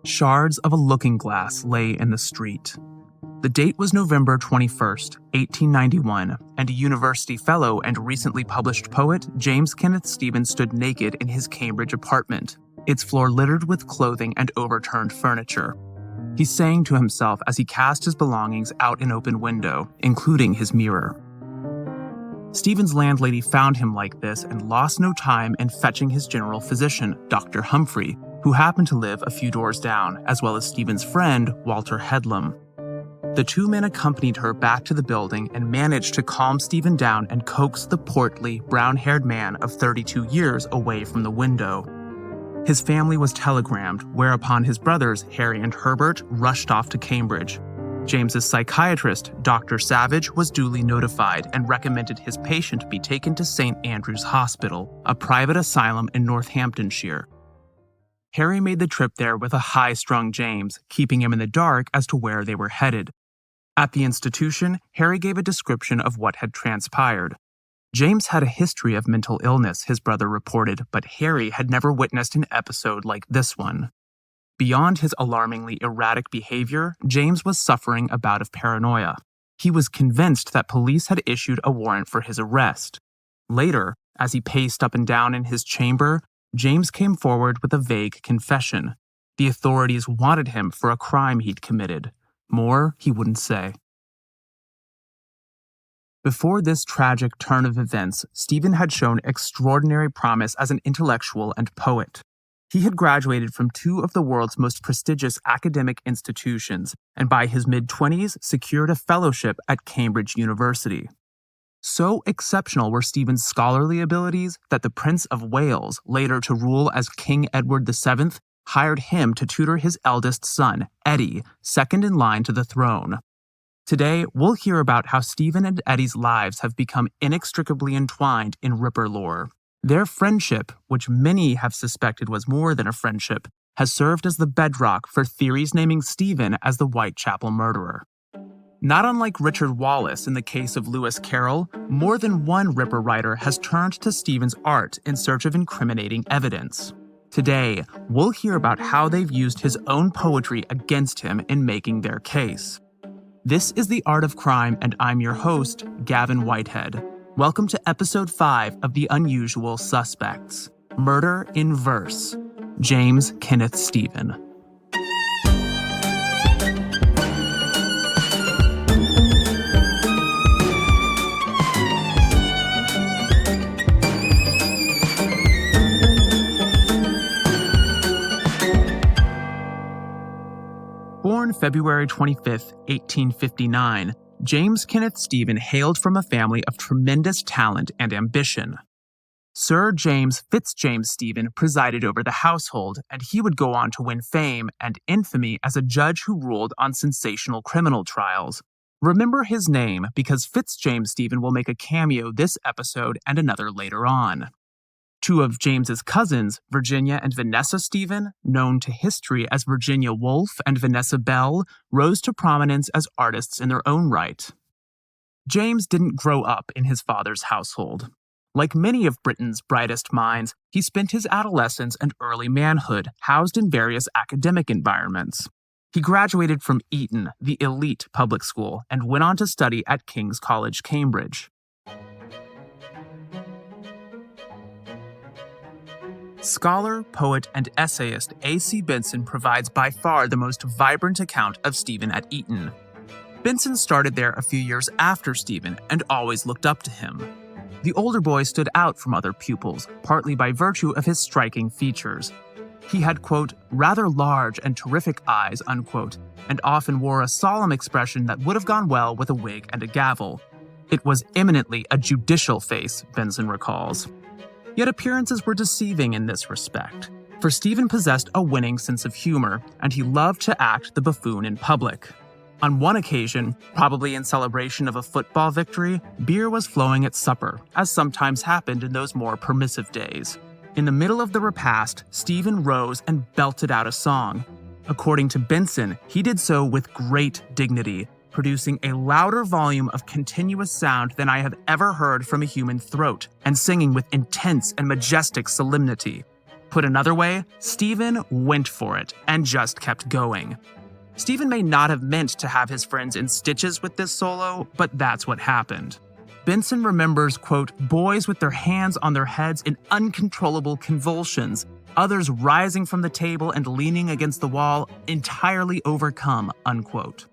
Shards of a looking-glass lay in the street. The date was November 21st, 1891, and a university fellow and recently published poet, James Kenneth Stephen, stood naked in his Cambridge apartment, its floor littered with clothing and overturned furniture. He sang to himself as he cast his belongings out an open window, including his mirror. Stephen's landlady found him like this and lost no time in fetching his general physician, Dr. Humphrey, who happened to live a few doors down, as well as Stephen's friend, Walter Headlam. The two men accompanied her back to the building and managed to calm Stephen down and coax the portly, brown-haired man of 32 years away from the window. His family was telegrammed, whereupon his brothers, Harry and Herbert, rushed off to Cambridge. James's psychiatrist, Dr. Savage, was duly notified and recommended his patient be taken to St. Andrew's Hospital, a private asylum in Northamptonshire. Harry made the trip there with a high-strung James, keeping him in the dark as to where they were headed. At the institution, Harry gave a description of what had transpired. James had a history of mental illness, his brother reported, but Harry had never witnessed an episode like this one. Beyond his alarmingly erratic behavior, James was suffering a bout of paranoia. He was convinced that police had issued a warrant for his arrest. Later, as he paced up and down in his chamber, James came forward with a vague confession. The authorities wanted him for a crime he'd committed. More he wouldn't say. Before this tragic turn of events, Stephen had shown extraordinary promise as an intellectual and poet. He had graduated from two of the world's most prestigious academic institutions, and by his mid-20s secured a fellowship at Cambridge University. So exceptional were Stephen's scholarly abilities that the Prince of Wales, later to rule as King Edward VII, hired him to tutor his eldest son, Eddy, second in line to the throne. Today, we'll hear about how Stephen and Eddy's lives have become inextricably entwined in Ripper lore. Their friendship, which many have suspected was more than a friendship, has served as the bedrock for theories naming Stephen as the Whitechapel murderer. Not unlike Richard Wallace in the case of Lewis Carroll, more than one Ripper writer has turned to Stephen's art in search of incriminating evidence. Today, we'll hear about how they've used his own poetry against him in making their case. This is The Art of Crime, and I'm your host, Gavin Whitehead. Welcome to Episode 5 of The Unusual Suspects, Murder in Verse, James Kenneth Stephen. Born February 25, 1859, James Kenneth Stephen hailed from a family of tremendous talent and ambition. Sir James Fitzjames Stephen presided over the household, and he would go on to win fame and infamy as a judge who ruled on sensational criminal trials. Remember his name because Fitzjames Stephen will make a cameo this episode and another later on. Two of James's cousins, Virginia and Vanessa Stephen, known to history as Virginia Woolf and Vanessa Bell, rose to prominence as artists in their own right. James didn't grow up in his father's household. Like many of Britain's brightest minds, he spent his adolescence and early manhood housed in various academic environments. He graduated from Eton, the elite public school, and went on to study at King's College, Cambridge. Scholar, poet, and essayist A.C. Benson provides by far the most vibrant account of Stephen at Eton. Benson started there a few years after Stephen and always looked up to him. The older boy stood out from other pupils, partly by virtue of his striking features. He had, quote, rather large and terrific eyes, unquote, and often wore a solemn expression that would have gone well with a wig and a gavel. It was eminently a judicial face, Benson recalls. Yet appearances were deceiving in this respect, for Stephen possessed a winning sense of humor, and he loved to act the buffoon in public. On one occasion, probably in celebration of a football victory, beer was flowing at supper, as sometimes happened in those more permissive days. In the middle of the repast, Stephen rose and belted out a song. According to Benson, he did so with great dignity, producing a louder volume of continuous sound than I have ever heard from a human throat, and singing with intense and majestic solemnity. Put another way, Stephen went for it and just kept going. Stephen may not have meant to have his friends in stitches with this solo, but that's what happened. Benson remembers, quote, boys with their hands on their heads in uncontrollable convulsions, others rising from the table and leaning against the wall, entirely overcome, unquote.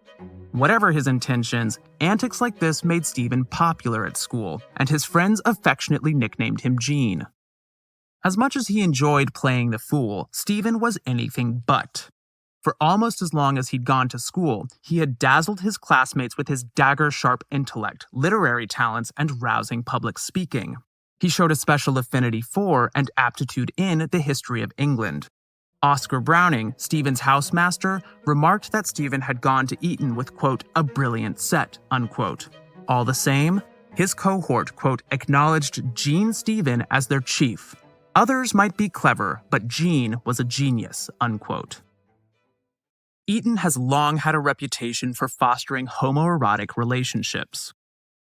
Whatever his intentions, antics like this made Stephen popular at school, and his friends affectionately nicknamed him Gene. As much as he enjoyed playing the fool, Stephen was anything but. For almost as long as he'd gone to school, he had dazzled his classmates with his dagger-sharp intellect, literary talents, and rousing public speaking. He showed a special affinity for and aptitude in the history of England. Oscar Browning, Stephen's housemaster, remarked that Stephen had gone to Eton with, quote, a brilliant set, unquote. All the same, his cohort, quote, acknowledged Gene Stephen as their chief. Others might be clever, but Gene was a genius, unquote. Eton has long had a reputation for fostering homoerotic relationships.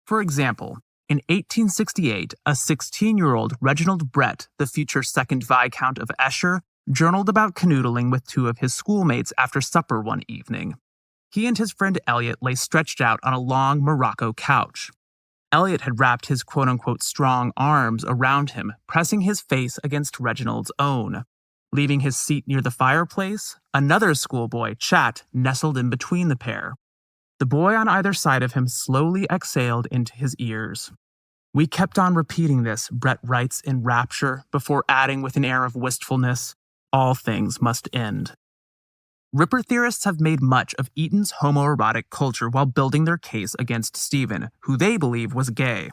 For example, in 1868, a 16-year-old Reginald Brett, the future second Viscount of Esher, journaled about canoodling with two of his schoolmates after supper one evening. He and his friend Elliot lay stretched out on a long Morocco couch. Elliot had wrapped his quote-unquote strong arms around him, pressing his face against Reginald's own. Leaving his seat near the fireplace, another schoolboy, Chat, nestled in between the pair. The boy on either side of him slowly exhaled into his ears. We kept on repeating this, Brett writes in rapture, before adding with an air of wistfulness, all things must end. Ripper theorists have made much of Eton's homoerotic culture while building their case against Stephen, who they believe was gay.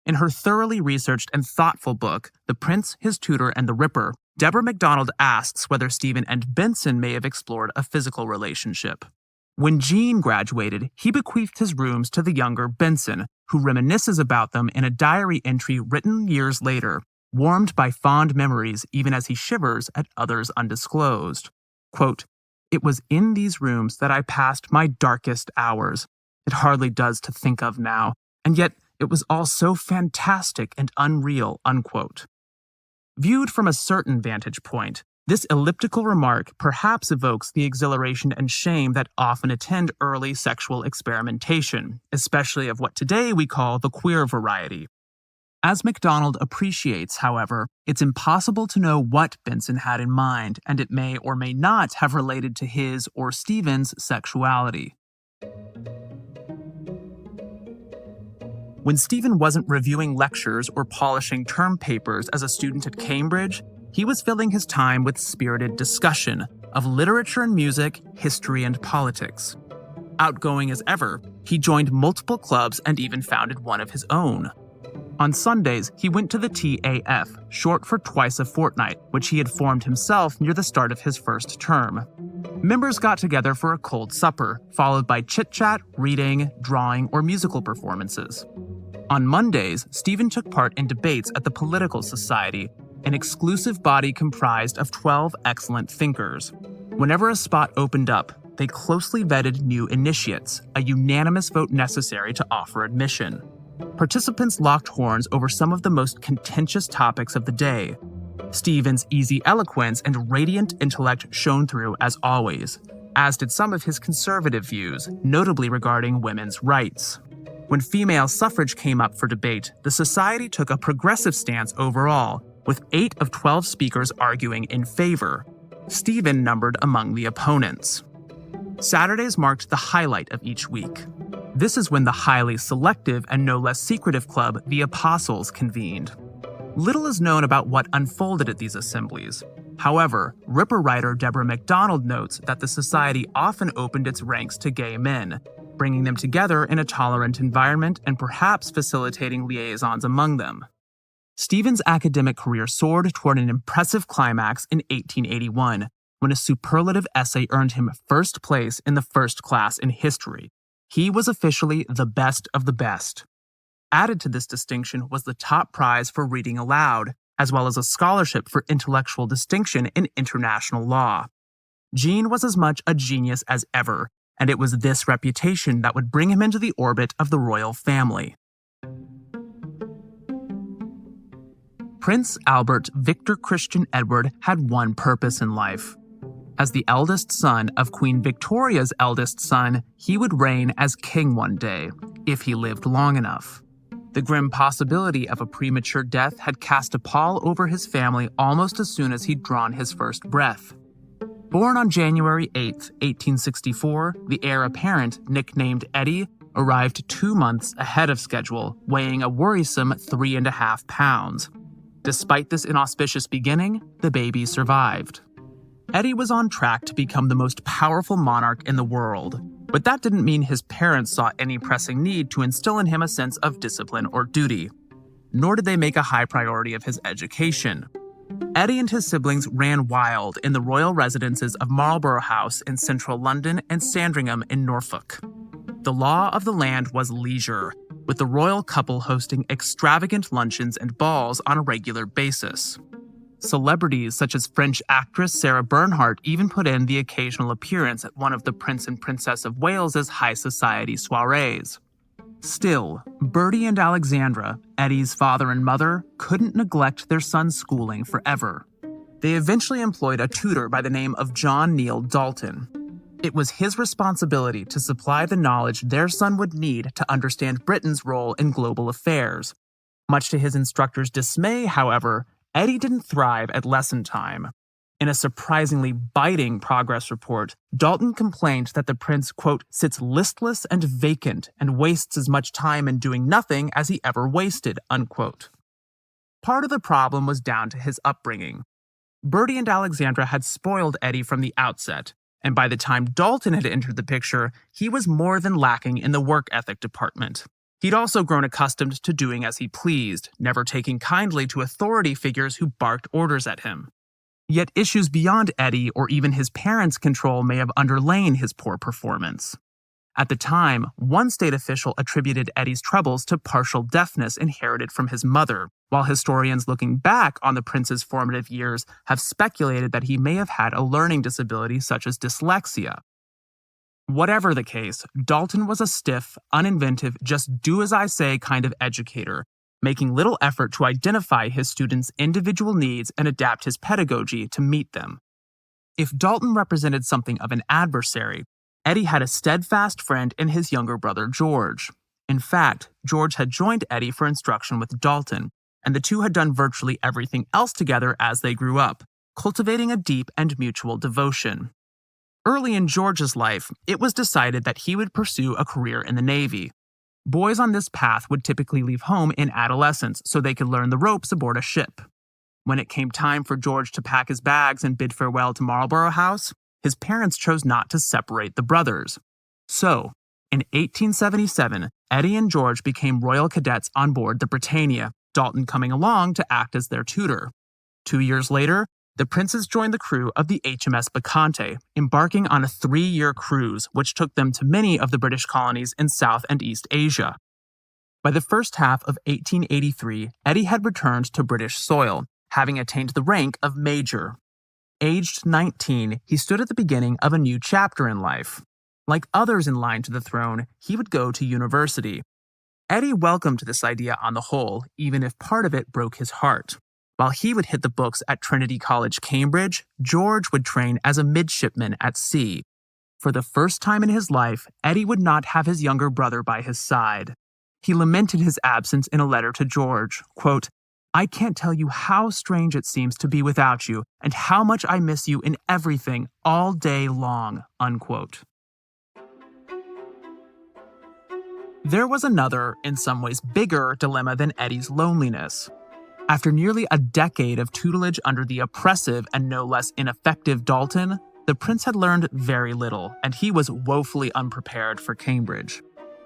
In her thoroughly researched and thoughtful book, The Prince, His Tutor, and the Ripper, Deborah MacDonald asks whether Stephen and Benson may have explored a physical relationship. When Gene graduated, he bequeathed his rooms to the younger Benson, who reminisces about them in a diary entry written years later, warmed by fond memories even as he shivers at others undisclosed. Quote, it was in these rooms that I passed my darkest hours. It hardly does to think of now, and yet it was all so fantastic and unreal, unquote. Viewed from a certain vantage point, this elliptical remark perhaps evokes the exhilaration and shame that often attend early sexual experimentation, especially of what today we call the queer variety. As MacDonald appreciates, however, it's impossible to know what Benson had in mind, and it may or may not have related to his or Stephen's sexuality. When Stephen wasn't reviewing lectures or polishing term papers as a student at Cambridge, he was filling his time with spirited discussion of literature and music, history and politics. Outgoing as ever, he joined multiple clubs and even founded one of his own. On Sundays, he went to the TAF, short for Twice a Fortnight, which he had formed himself near the start of his first term. Members got together for a cold supper, followed by chit-chat, reading, drawing, or musical performances. On Mondays, Stephen took part in debates at the Political Society, an exclusive body comprised of 12 excellent thinkers. Whenever a spot opened up, they closely vetted new initiates, a unanimous vote necessary to offer admission. Participants locked horns over some of the most contentious topics of the day. Stephen's easy eloquence and radiant intellect shone through as always, as did some of his conservative views, notably regarding women's rights. When female suffrage came up for debate, the society took a progressive stance overall, with 8 of 12 speakers arguing in favor. Stephen numbered among the opponents. Saturdays marked the highlight of each week. This is when the highly selective and no less secretive club, the Apostles, convened. Little is known about what unfolded at these assemblies. However, Ripper writer Deborah MacDonald notes that the society often opened its ranks to gay men, bringing them together in a tolerant environment and perhaps facilitating liaisons among them. Stephen's academic career soared toward an impressive climax in 1881, when a superlative essay earned him first place in the first class in history. He was officially the best of the best. Added to this distinction was the top prize for reading aloud, as well as a scholarship for intellectual distinction in international law. Gene was as much a genius as ever, and it was this reputation that would bring him into the orbit of the royal family. Prince Albert Victor Christian Edward had one purpose in life. As the eldest son of Queen Victoria's eldest son, he would reign as king one day, if he lived long enough. The grim possibility of a premature death had cast a pall over his family almost as soon as he'd drawn his first breath. Born on January 8, 1864, the heir apparent, nicknamed Eddy, arrived 2 months ahead of schedule, weighing a worrisome 3.5 pounds. Despite this inauspicious beginning, the baby survived. Eddy was on track to become the most powerful monarch in the world, but that didn't mean his parents saw any pressing need to instill in him a sense of discipline or duty. Nor did they make a high priority of his education. Eddy and his siblings ran wild in the royal residences of Marlborough House in central London and Sandringham in Norfolk. The law of the land was leisure, with the royal couple hosting extravagant luncheons and balls on a regular basis. Celebrities such as French actress Sarah Bernhardt even put in the occasional appearance at one of the Prince and Princess of Wales's high society soirees. Still, Bertie and Alexandra, Eddy's father and mother, couldn't neglect their son's schooling forever. They eventually employed a tutor by the name of John Neil Dalton. It was his responsibility to supply the knowledge their son would need to understand Britain's role in global affairs. Much to his instructor's dismay, however, Eddy didn't thrive at lesson time. In a surprisingly biting progress report, Dalton complained that the prince, quote, sits listless and vacant and wastes as much time in doing nothing as he ever wasted, unquote. Part of the problem was down to his upbringing. Bertie and Alexandra had spoiled Eddy from the outset, and by the time Dalton had entered the picture, he was more than lacking in the work ethic department. He'd also grown accustomed to doing as he pleased, never taking kindly to authority figures who barked orders at him. Yet issues beyond Eddy or even his parents' control may have underlain his poor performance. At the time, one state official attributed Eddy's troubles to partial deafness inherited from his mother, while historians looking back on the prince's formative years have speculated that he may have had a learning disability such as dyslexia. Whatever the case, Dalton was a stiff, uninventive, just-do-as-I-say kind of educator, making little effort to identify his students' individual needs and adapt his pedagogy to meet them. If Dalton represented something of an adversary, Eddy had a steadfast friend in his younger brother George. In fact, George had joined Eddy for instruction with Dalton, and the two had done virtually everything else together as they grew up, cultivating a deep and mutual devotion. Early in George's life, it was decided that he would pursue a career in the Navy. Boys on this path would typically leave home in adolescence so they could learn the ropes aboard a ship. When it came time for George to pack his bags and bid farewell to Marlborough House, his parents chose not to separate the brothers. So, in 1877, Eddy and George became royal cadets on board the Britannia, Dalton coming along to act as their tutor. 2 years later, the princes joined the crew of the HMS Bacchante, embarking on a 3-year cruise which took them to many of the British colonies in South and East Asia. By the first half of 1883, Eddy had returned to British soil, having attained the rank of major. Aged 19, he stood at the beginning of a new chapter in life. Like others in line to the throne, he would go to university. Eddy welcomed this idea on the whole, even if part of it broke his heart. While he would hit the books at Trinity College, Cambridge, George would train as a midshipman at sea. For the first time in his life, Eddy would not have his younger brother by his side. He lamented his absence in a letter to George, quote, "I can't tell you how strange it seems to be without you, and how much I miss you in everything all day long," unquote. There was another, in some ways bigger, dilemma than Eddy's loneliness. After nearly a decade of tutelage under the oppressive and no less ineffective Dalton, the prince had learned very little, and he was woefully unprepared for Cambridge.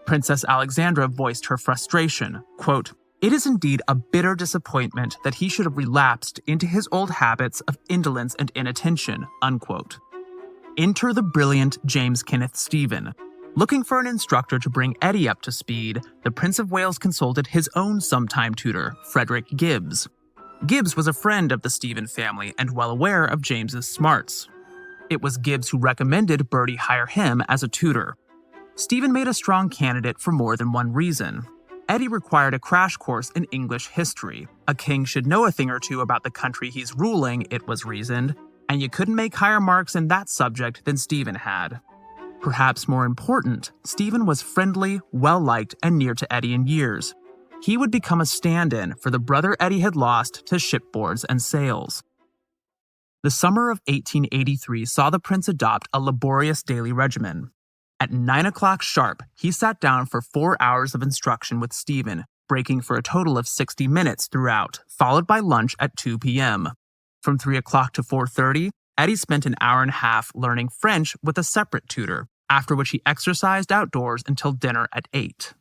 Princess Alexandra voiced her frustration, quote, "It is indeed a bitter disappointment that he should have relapsed into his old habits of indolence and inattention," unquote. Enter the brilliant James Kenneth Stephen. Looking for an instructor to bring Eddy up to speed, the Prince of Wales consulted his own sometime tutor, Frederick Gibbs. Gibbs was a friend of the Stephen family and well aware of James's smarts. It was Gibbs who recommended Bertie hire him as a tutor. Stephen made a strong candidate for more than one reason. Eddy required a crash course in English history. A king should know a thing or two about the country he's ruling, it was reasoned, and you couldn't make higher marks in that subject than Stephen had. Perhaps more important, Stephen was friendly, well-liked, and near to Eddy in years. He would become a stand-in for the brother Eddy had lost to shipboards and sails. The summer of 1883 saw the prince adopt a laborious daily regimen. At 9 o'clock sharp, he sat down for 4 hours of instruction with Stephen, breaking for a total of 60 minutes throughout, followed by lunch at 2 p.m. From 3 o'clock to 4:30, Eddy spent an hour and a half learning French with a separate tutor, after which he exercised outdoors until dinner at 8.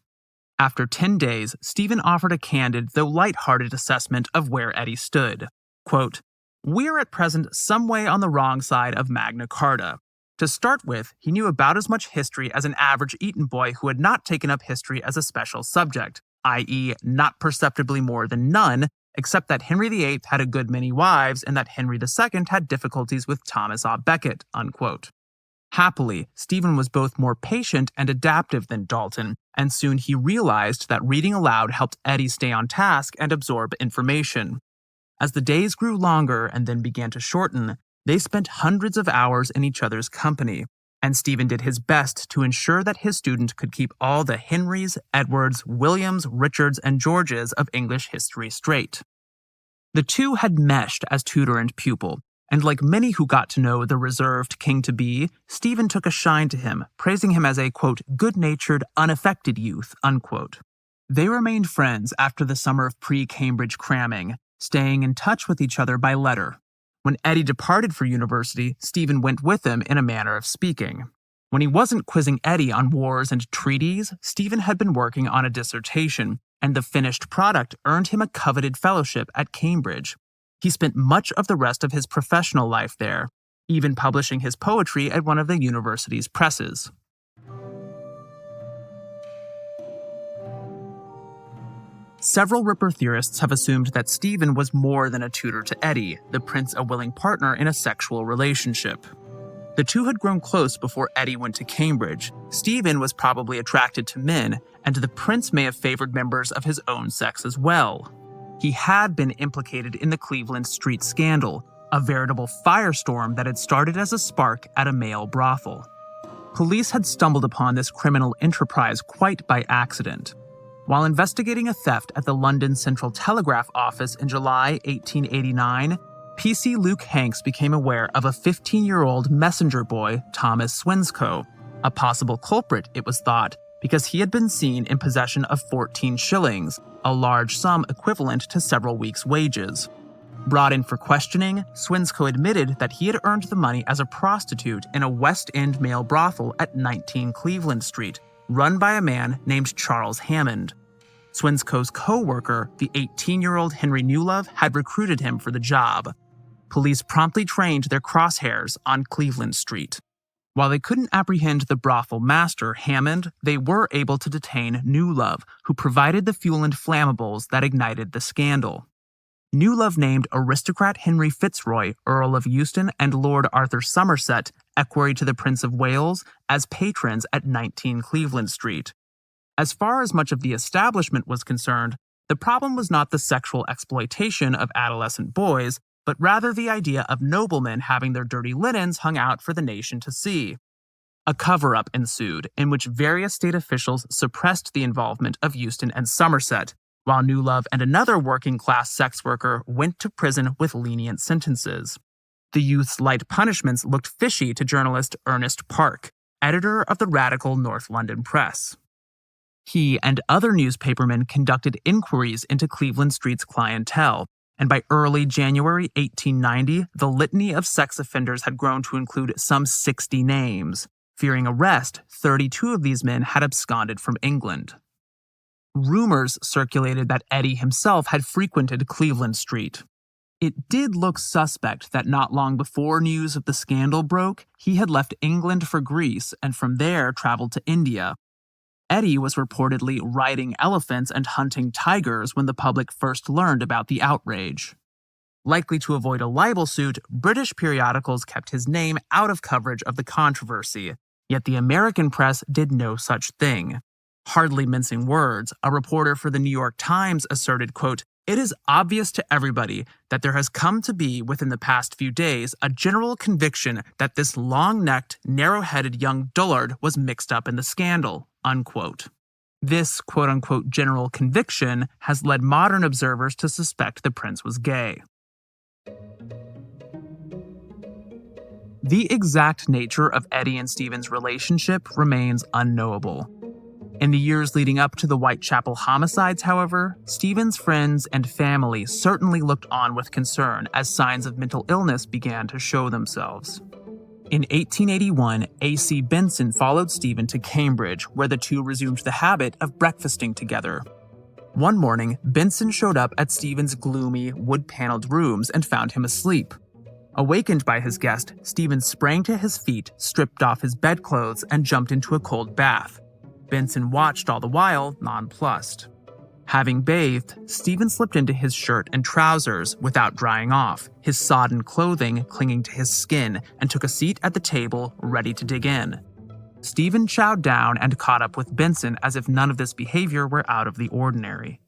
After 10 days, Stephen offered a candid though light-hearted assessment of where Eddy stood. Quote, "We are at present some way on the wrong side of Magna Carta. To start with, he knew about as much history as an average Eton boy who had not taken up history as a special subject, i.e., not perceptibly more than none, except that Henry VIII had a good many wives and that Henry II had difficulties with Thomas à Becket." Unquote. Happily, Stephen was both more patient and adaptive than Dalton, and soon he realized that reading aloud helped Eddy stay on task and absorb information. As the days grew longer and then began to shorten, they spent hundreds of hours in each other's company, and Stephen did his best to ensure that his student could keep all the Henrys, Edwards, Williams, Richards, and Georges of English history straight. The two had meshed as tutor and pupil, and like many who got to know the reserved king-to-be, Stephen took a shine to him, praising him as a, quote, good-natured, unaffected youth, unquote. They remained friends after the summer of pre-Cambridge cramming, staying in touch with each other by letter. When Eddy departed for university, Stephen went with him in a manner of speaking. When he wasn't quizzing Eddy on wars and treaties, Stephen had been working on a dissertation, and the finished product earned him a coveted fellowship at Cambridge. He spent much of the rest of his professional life there, even publishing his poetry at one of the university's presses. Several Ripper theorists have assumed that Stephen was more than a tutor to Eddy, the prince a willing partner in a sexual relationship. The two had grown close before Eddy went to Cambridge. Stephen was probably attracted to men, and the prince may have favored members of his own sex as well. He had been implicated in the Cleveland Street scandal, a veritable firestorm that had started as a spark at a male brothel. Police had stumbled upon this criminal enterprise quite by accident. While investigating a theft at the London Central Telegraph Office in July 1889, PC Luke Hanks became aware of a 15-year-old messenger boy, Thomas Swinscoe, a possible culprit, it was thought, because he had been seen in possession of 14 shillings, a large sum equivalent to several weeks' wages. Brought in for questioning, Swinscoe admitted that he had earned the money as a prostitute in a West End male brothel at 19 Cleveland Street, run by a man named Charles Hammond. Swinscoe's co-worker, the 18-year-old Henry Newlove, had recruited him for the job. Police promptly trained their crosshairs on Cleveland Street. While they couldn't apprehend the brothel master, Hammond, they were able to detain Newlove, who provided the fuel and flammables that ignited the scandal. Newlove named aristocrat Henry Fitzroy, Earl of Euston, and Lord Arthur Somerset, equerry to the Prince of Wales, as patrons at 19 Cleveland Street. As far as much of the establishment was concerned, the problem was not the sexual exploitation of adolescent boys, but rather the idea of noblemen having their dirty linens hung out for the nation to see. A cover-up ensued, in which various state officials suppressed the involvement of Euston and Somerset, while Newlove and another working-class sex worker went to prison with lenient sentences. The youth's light punishments looked fishy to journalist Ernest Park, editor of the radical North London Press. He and other newspapermen conducted inquiries into Cleveland Street's clientele, and by early January 1890, the litany of sex offenders had grown to include some 60 names. Fearing arrest, 32 of these men had absconded from England. Rumors circulated that Eddy himself had frequented Cleveland Street. It did look suspect that not long before news of the scandal broke, he had left England for Greece and from there traveled to India. Eddy was reportedly riding elephants and hunting tigers when the public first learned about the outrage. Likely to avoid a libel suit, British periodicals kept his name out of coverage of the controversy, yet the American press did no such thing. Hardly mincing words, a reporter for the New York Times asserted, quote, "It is obvious to everybody that there has come to be within the past few days a general conviction that this long-necked, narrow-headed young dullard was mixed up in the scandal," unquote. This quote-unquote general conviction has led modern observers to suspect the prince was gay. The exact nature of Eddy and Stephen's relationship remains unknowable. In the years leading up to the Whitechapel homicides, however, Stephen's friends and family certainly looked on with concern as signs of mental illness began to show themselves. In 1881, A.C. Benson followed Stephen to Cambridge, where the two resumed the habit of breakfasting together. One morning, Benson showed up at Stephen's gloomy, wood-paneled rooms and found him asleep. Awakened by his guest, Stephen sprang to his feet, stripped off his bedclothes, and jumped into a cold bath. Benson watched all the while, nonplussed. Having bathed, Stephen slipped into his shirt and trousers without drying off, his sodden clothing clinging to his skin, and took a seat at the table, ready to dig in. Stephen chowed down and caught up with Benson as if none of this behavior were out of the ordinary.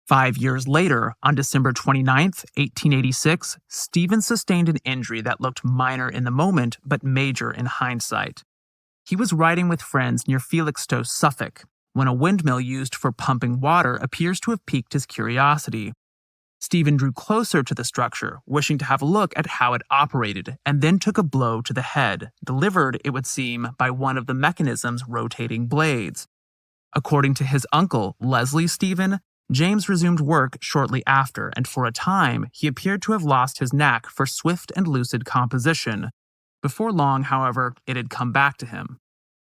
5 years later, on December 29, 1886, Stephen sustained an injury that looked minor in the moment but major in hindsight. He was riding with friends near Felixstowe, Suffolk, when a windmill used for pumping water appears to have piqued his curiosity. Stephen drew closer to the structure, wishing to have a look at how it operated, and then took a blow to the head, delivered, it would seem, by one of the mechanism's rotating blades. According to his uncle, Leslie Stephen, James resumed work shortly after, and for a time, he appeared to have lost his knack for swift and lucid composition. Before long, however, it had come back to him.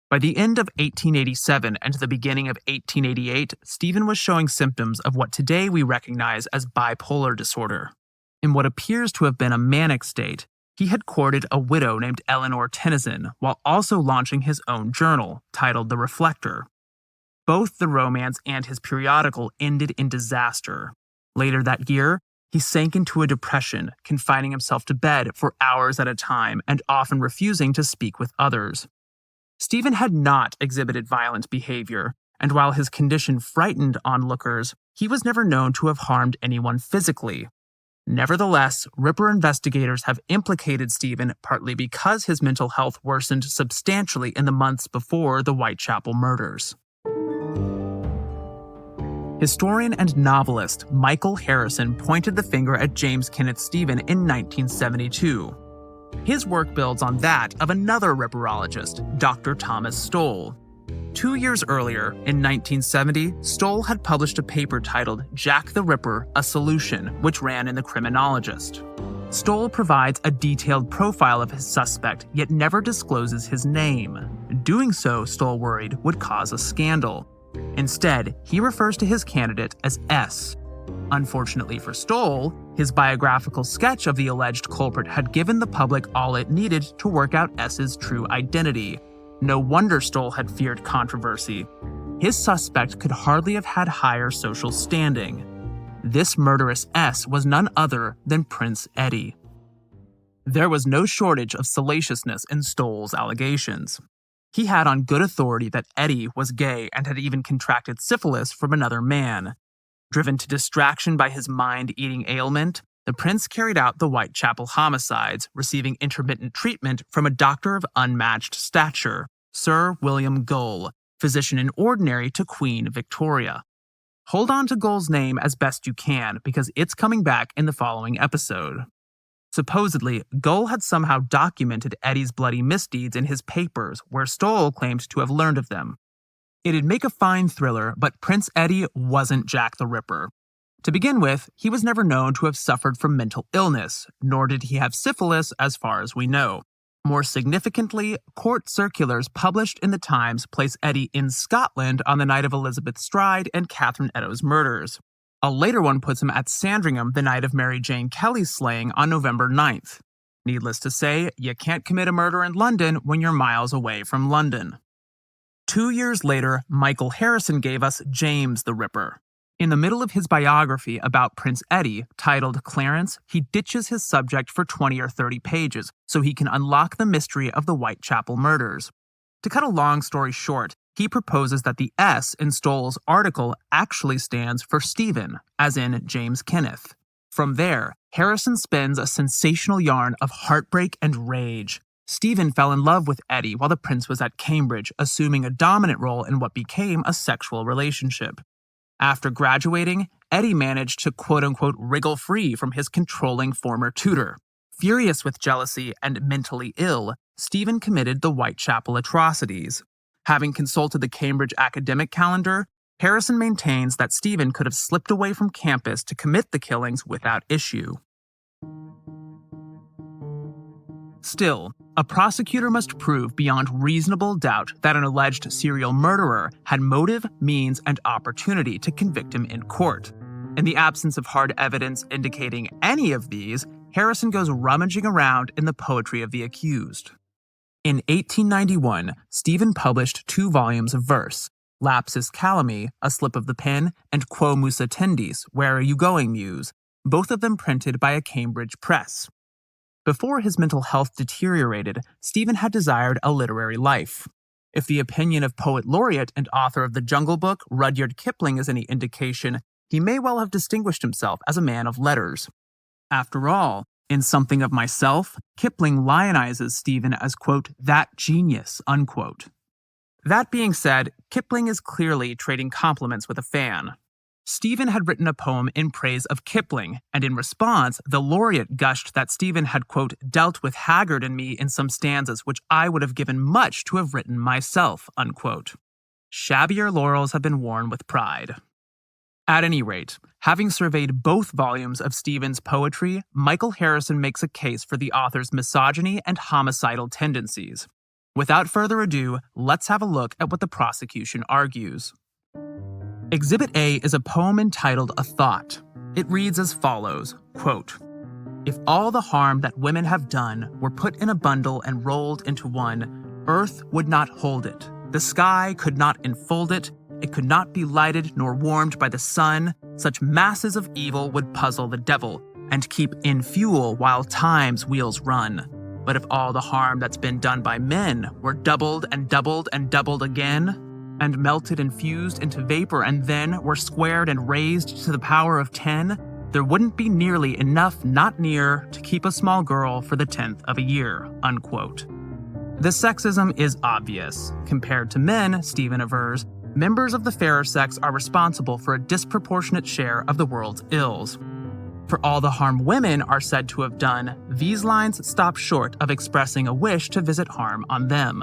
By the end of 1887 and the beginning of 1888, Stephen was showing symptoms of what today we recognize as bipolar disorder. In what appears to have been a manic state, he had courted a widow named Eleanor Tennyson while also launching his own journal, titled The Reflector. Both the romance and his periodical ended in disaster. Later that year, he sank into a depression, confining himself to bed for hours at a time and often refusing to speak with others. Stephen had not exhibited violent behavior, and while his condition frightened onlookers, he was never known to have harmed anyone physically. Nevertheless, Ripper investigators have implicated Stephen partly because his mental health worsened substantially in the months before the Whitechapel murders. Historian and novelist Michael Harrison pointed the finger at James Kenneth Stephen in 1972. His work builds on that of another ripperologist, Dr. Thomas Stoll. 2 years earlier, in 1970, Stoll had published a paper titled Jack the Ripper, A Solution, which ran in The Criminologist. Stoll provides a detailed profile of his suspect, yet never discloses his name. Doing so, Stoll worried, would cause a scandal. Instead, he refers to his candidate as S. Unfortunately for Stoll, his biographical sketch of the alleged culprit had given the public all it needed to work out S's true identity. No wonder Stoll had feared controversy. His suspect could hardly have had higher social standing. This murderous S was none other than Prince Eddy. There was no shortage of salaciousness in Stoll's allegations. He had on good authority that Eddy was gay and had even contracted syphilis from another man. Driven to distraction by his mind-eating ailment, the prince carried out the Whitechapel homicides, receiving intermittent treatment from a doctor of unmatched stature, Sir William Gull, physician in ordinary to Queen Victoria. Hold on to Gull's name as best you can, because it's coming back in the following episode. Supposedly, Gull had somehow documented Eddy's bloody misdeeds in his papers, where Stoll claimed to have learned of them. It'd make a fine thriller, but Prince Eddy wasn't Jack the Ripper. To begin with, he was never known to have suffered from mental illness, nor did he have syphilis as far as we know. More significantly, court circulars published in the Times place Eddy in Scotland on the night of Elizabeth Stride and Catherine Eddowes' murders. A later one puts him at Sandringham the night of Mary Jane Kelly's slaying on November 9th. Needless to say, you can't commit a murder in London when you're miles away from London. 2 years later, Michael Harrison gave us James the Ripper. In the middle of his biography about Prince Eddy, titled Clarence, he ditches his subject for 20 or 30 pages so he can unlock the mystery of the Whitechapel murders. To cut a long story short, he proposes that the S in Stoll's article actually stands for Stephen, as in James Kenneth. From there, Harrison spins a sensational yarn of heartbreak and rage. Stephen fell in love with Eddy while the prince was at Cambridge, assuming a dominant role in what became a sexual relationship. After graduating, Eddy managed to quote-unquote wriggle free from his controlling former tutor. Furious with jealousy and mentally ill, Stephen committed the Whitechapel atrocities. Having consulted the Cambridge academic calendar, Harrison maintains that Stephen could have slipped away from campus to commit the killings without issue. Still, a prosecutor must prove beyond reasonable doubt that an alleged serial murderer had motive, means, and opportunity to convict him in court. In the absence of hard evidence indicating any of these, Harrison goes rummaging around in the poetry of the accused. In 1891, Stephen published 2 volumes of verse, Lapsus Calami, A Slip of the Pen, and Quo Musa Tendis, Where Are You Going, Muse, both of them printed by a Cambridge press. Before his mental health deteriorated, Stephen had desired a literary life. If the opinion of poet laureate and author of The Jungle Book, Rudyard Kipling, is any indication, he may well have distinguished himself as a man of letters. After all, in Something of Myself, Kipling lionizes Stephen as, quote, that genius, unquote. That being said, Kipling is clearly trading compliments with a fan. Stephen had written a poem in praise of Kipling, and in response, the laureate gushed that Stephen had, quote, dealt with Haggard and me in some stanzas which I would have given much to have written myself, unquote. Shabbier laurels have been worn with pride. At any rate, having surveyed both volumes of Stephen's poetry, Michael Harrison makes a case for the author's misogyny and homicidal tendencies. Without further ado, let's have a look at what the prosecution argues. Exhibit A is a poem entitled A Thought. It reads as follows, quote, if all the harm that women have done were put in a bundle and rolled into one, earth would not hold it, the sky could not enfold it, it could not be lighted nor warmed by the sun, such masses of evil would puzzle the devil, and keep in fuel while time's wheels run. But if all the harm that's been done by men were doubled and doubled and doubled again, and melted and fused into vapor and then were squared and raised to the power of 10, there wouldn't be nearly enough not near to keep a small girl for the 10th of a year, unquote. The sexism is obvious. Compared to men, Stephen avers, members of the fairer sex are responsible for a disproportionate share of the world's ills. For all the harm women are said to have done, these lines stop short of expressing a wish to visit harm on them.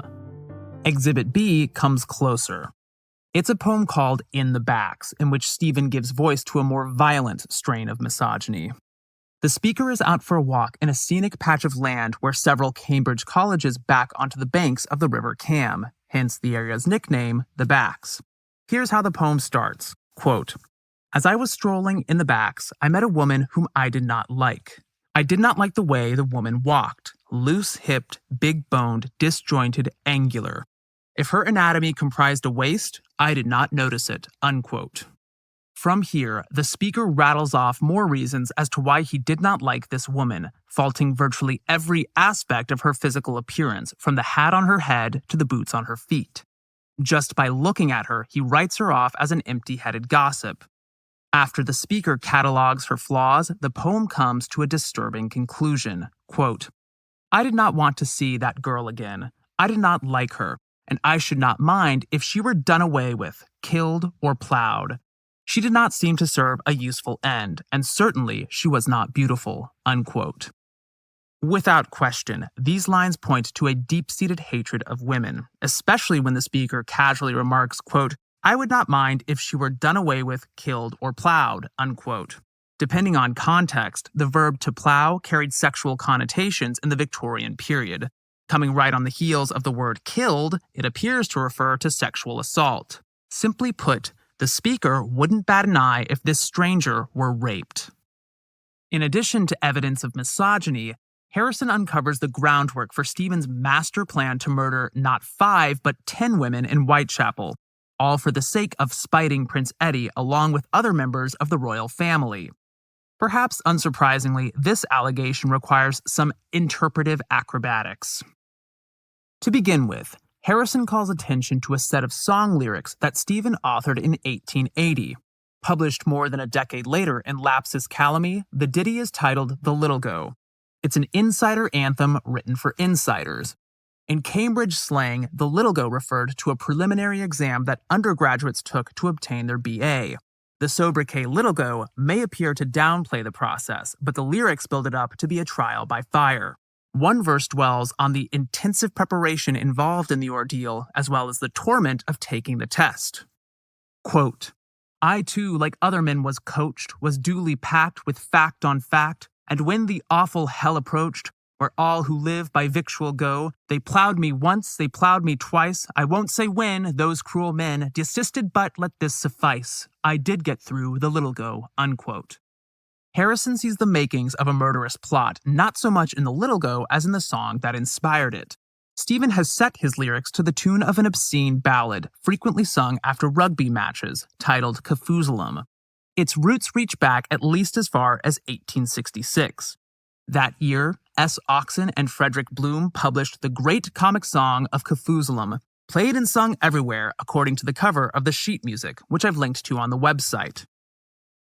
Exhibit B comes closer. It's a poem called In the Backs, in which Stephen gives voice to a more violent strain of misogyny. The speaker is out for a walk in a scenic patch of land where several Cambridge colleges back onto the banks of the River Cam, hence the area's nickname, The Backs. Here's how the poem starts, quote, as I was strolling in the Backs, I met a woman whom I did not like. I did not like the way the woman walked, loose-hipped, big-boned, disjointed, angular. If her anatomy comprised a waist, I did not notice it, unquote. From here, the speaker rattles off more reasons as to why he did not like this woman, faulting virtually every aspect of her physical appearance, from the hat on her head to the boots on her feet. Just by looking at her, he writes her off as an empty-headed gossip. After the speaker catalogues her flaws, the poem comes to a disturbing conclusion, quote, I did not want to see that girl again. I did not like her, and I should not mind if she were done away with, killed, or plowed. She did not seem to serve a useful end, and certainly she was not beautiful, unquote. Without question, these lines point to a deep-seated hatred of women, especially when the speaker casually remarks, quote, I would not mind if she were done away with, killed, or plowed, unquote. Depending on context, the verb to plow carried sexual connotations in the Victorian period. Coming right on the heels of the word killed, it appears to refer to sexual assault. Simply put, the speaker wouldn't bat an eye if this stranger were raped. In addition to evidence of misogyny, Harrison uncovers the groundwork for Stephen's master plan to murder not 5 but 10 women in Whitechapel, all for the sake of spiting Prince Eddy along with other members of the royal family. Perhaps unsurprisingly, this allegation requires some interpretive acrobatics. To begin with, Harrison calls attention to a set of song lyrics that Stephen authored in 1880. Published more than a decade later in Lapsus Calami, the ditty is titled The Little Go. It's an insider anthem written for insiders. In Cambridge slang, the Little Go referred to a preliminary exam that undergraduates took to obtain their BA. The sobriquet Little Go may appear to downplay the process, but the lyrics build it up to be a trial by fire. One verse dwells on the intensive preparation involved in the ordeal, as well as the torment of taking the test. Quote, I too, like other men, was coached, was duly packed with fact on fact, and when the awful hell approached, where all who live by victual go, they plowed me once, they plowed me twice, I won't say when, those cruel men desisted, but let this suffice, I did get through the little go, unquote. Harrison sees the makings of a murderous plot, not so much in the Little Go as in the song that inspired it. Stephen has set his lyrics to the tune of an obscene ballad, frequently sung after rugby matches, titled Kafoozleum. Its roots reach back at least as far as 1866. That year, S. Oxon and Frederick Bloom published the great comic song of Kafoozleum, played and sung everywhere according to the cover of the sheet music, which I've linked to on the website.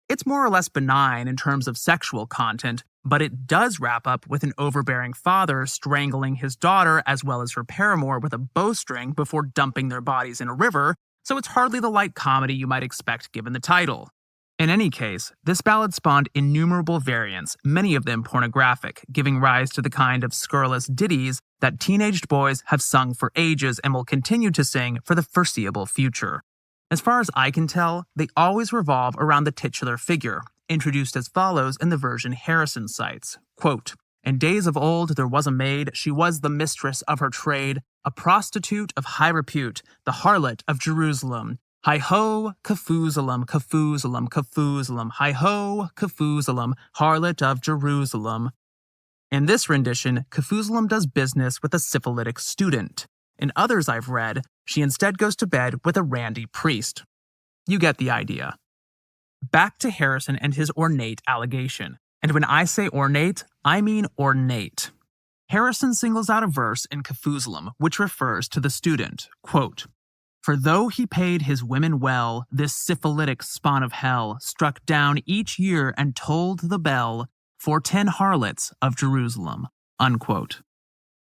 It's more or less benign in terms of sexual content, but it does wrap up with an overbearing father strangling his daughter as well as her paramour with a bowstring before dumping their bodies in a river, so it's hardly the light comedy you might expect given the title. In any case, this ballad spawned innumerable variants, many of them pornographic, giving rise to the kind of scurrilous ditties that teenaged boys have sung for ages and will continue to sing for the foreseeable future. As far as I can tell, they always revolve around the titular figure, introduced as follows in the version Harrison cites, quote, In days of old there was a maid, she was the mistress of her trade, a prostitute of high repute, the harlot of Jerusalem. Hi-ho, Kafoozleum, Kafoozleum, Kafoozleum, hi-ho, Kafoozleum, harlot of Jerusalem. In this rendition, Kafoozleum does business with a syphilitic student. In others I've read, she instead goes to bed with a randy priest. You get the idea. Back to Harrison and his ornate allegation. And when I say ornate, I mean ornate. Harrison singles out a verse in Kafoozleum, which refers to the student, quote, For though he paid his women well, this syphilitic spawn of hell struck down each year and tolled the bell for 10 harlots of Jerusalem, unquote.